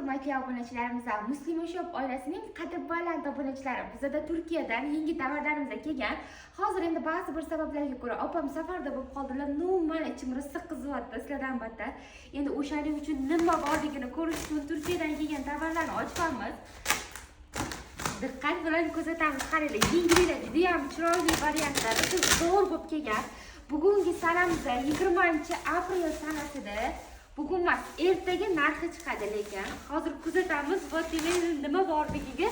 hurmatli obunachilarimiz va Muslima Shop oilasining qadr-baland obunachilari. Bizda Turkiyadan yangi tovarlarimiz kelgan. Hozir endi ba'zi bir sabablarga ko'ra opam safarda bo'lib qoldilar. Umuman ichim issiq qizyapti sizlardan battar. Endi o'shaning uchun nima borligini ko'rish uchun Turkiyadan kelgan tovarlarni ochamiz. Diqqat bilan kuzatamiz. Qaranglar, yengillar juda ham chiroyli variantlar, zo'r bo'lib kelgan. Bugungi sanamizda 20-aprel sanasida. Bugun emas, ertaga narxi chiqadi, lekin hozir kuzatamiz va nima borligiga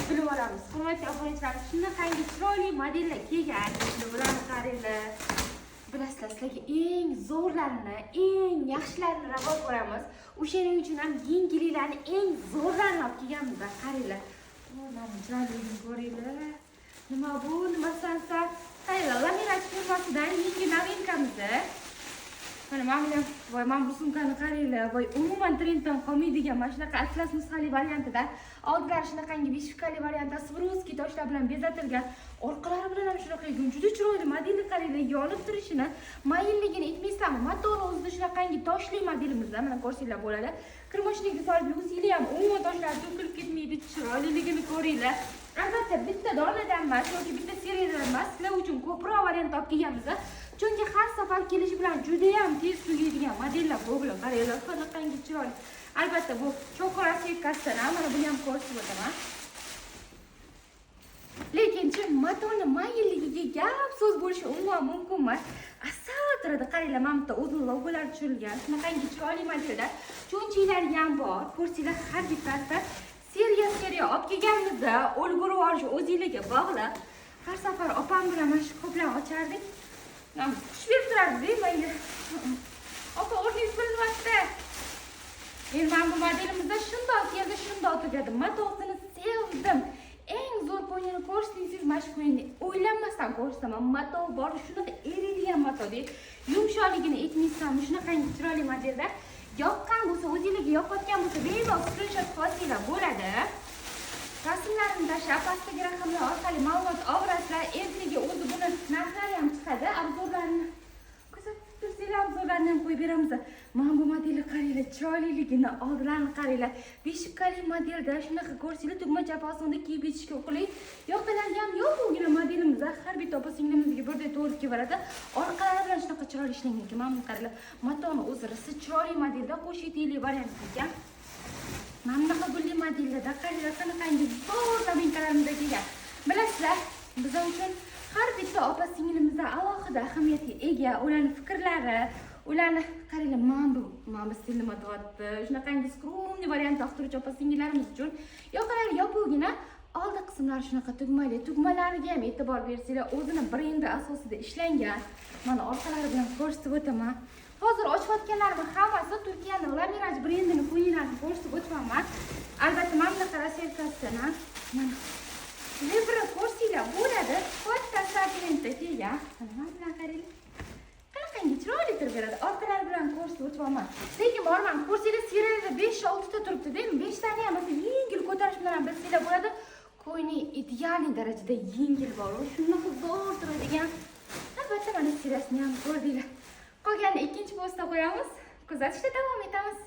bilib olamiz. Hurmatli obunachilar, shunaqangi chiroyli modellar kelgan. Bularni qaranglar. Bilasizlar, sizlarga eng zo'rlarini, eng yaxshilarini ravo ko'ramiz. O'shaning uchun ham yengilliklarni eng zo'rlarini olib kelganmiz. Qaranglar. Mana chiroyligini ko'ringlar. Nima bu? Nima sansa? Qaranglar, laminat firmasidan yangi novinkamiz. Mana bu sumkani qaranglar. Voy, umuman trenddan qolmaydigan mana shunaqa atlas nusxali variantida. Oldilari shunaqangi beshikali variantda Swarovski toshlar bilan bezatilgan. Orqalari bilan ham shunaqa juda chiroyli modelni qaranglar, yonib turishini, mayilligini aytmaysizlarmi? Motori o'zida shunaqangi toshli modelimizda, mana ko'rsanglar bo'ladi. Kirmoshlikni solib yuvsanglar ham umuman toshlar to'kilib ketmaydi, chiroyliligini ko'ringlar. Albatta bitta donadan emas yoki bitta seriyadan emas, sizlar uchun ko'proq variant olib kelganmiz. Chunki har safar kelishi bilan juda ham tez tugaydigan modellar bo'lgan. Qaranglar, qanaqangi chiroyli. Albatta bu chokolat sekasidan, mana buni ham ko'rsatib o'taman. Lekin matoni mayilligiga gap so'z bo'lishi umuman mumkin emas. Asal turadi. Qaranglar, mana bu yerda o'zini logolari tushirilgan. Shunaqangi chiroyli modellar. Cho'nchiklari ham bor. Ko'rsanglar, har bittasida seriya olib kelganimizda o'lgurib olish o'zingizga bog'liq. Har safar opam bilan mana shu qoplarni ochardik. Xush berib turardi, menga. Opa, o'rningiz bilinmasdi. Men mana bu modelimizda shundoq keldi, shundoq tugadi. Matosini sevdim. Eng zo'r po'yini ko'rsatsangiz, mana shu po'yini o'ylanmasdan ko'rsataman. Mato bor, shunaqa eriydigan mato deydi. Yumshoqligini aytmaysizmi? Shunaqangi chiroyli modelda. Yoqqan bo'lsa, o'zingizga yoqayotgan bo'lsa, bemalol screenshot qilsanglar bo'ladi. Rasmlarini tashlab, pastdagi raqamlar orqali ma'lumot olasizlar. Ertaga o'zi buni narxlari ham chiqadi. Obzorlarni kuzatib tursanglar, obzorlarni ham qo'yib beramiz. Mana bu modelni qaranglar, chiroyliligini, oldilarini qaranglar. Beshikali modelda shunaqa ko'rsanglar, tugma chaposini kiyib yetishga qulay. Yoqalari ham yo'qgina modelimizda har bitta opa-singlimizga birday to'g'ri keladi. Orqalari bilan shunaqa chiroyli ishlangan ekan. Mana bu qaranglar, matoni o'zi rosa chiroyli modelda qo'shitili variant ekan. Mana bunaqa gulli modellarda qaranglar, qanaqangi zo'r novinkalarimizda kelgan. Bilasizlar, biz uchun har bitta opa-singlimizda alohida ahamiyatga ega, ularning fikrlari, ularni qaranglar, mana bu stilni matotdi. Shunaqangi skromli variant yoqtiruvchi opa-singillarimiz uchun yoqalari yopuqgina, oldi qismlari shunaqa tugmali. Tugmalariga ham e'tibor bersanglar, o'zini brendi asosida ishlangan. Mana orqalari bilan ko'rsatib o'taman. Hozir ochayotganlarim hammasi Turkiyaning Lamiraj brendini qo'yinglarni ko'rsatib o'taman. Albatta, mana bunaqa raserkasidan, mana Libra ko'rsanglar bo'ladi. Katta sortimentda kelgan. Mana bunaqa qaranglar. Qanaqangi chiroyli turib beradi. Orqalari bilan ko'rsatib o'taman. Lekin borman, ko'rsanglar, seriyada 5-6 ta turibdi-da. 5 tani ham yengil ko'tarish bilan bilsanglar bo'ladi. Qo'yni ideal darajada yengil bor. Shunaqa zo'r turadigan. Albatta, mana seriyasini ham ko'rdinglar. Qolganini ikkinchi postda qo'yamiz. Kuzatishda davom etamiz.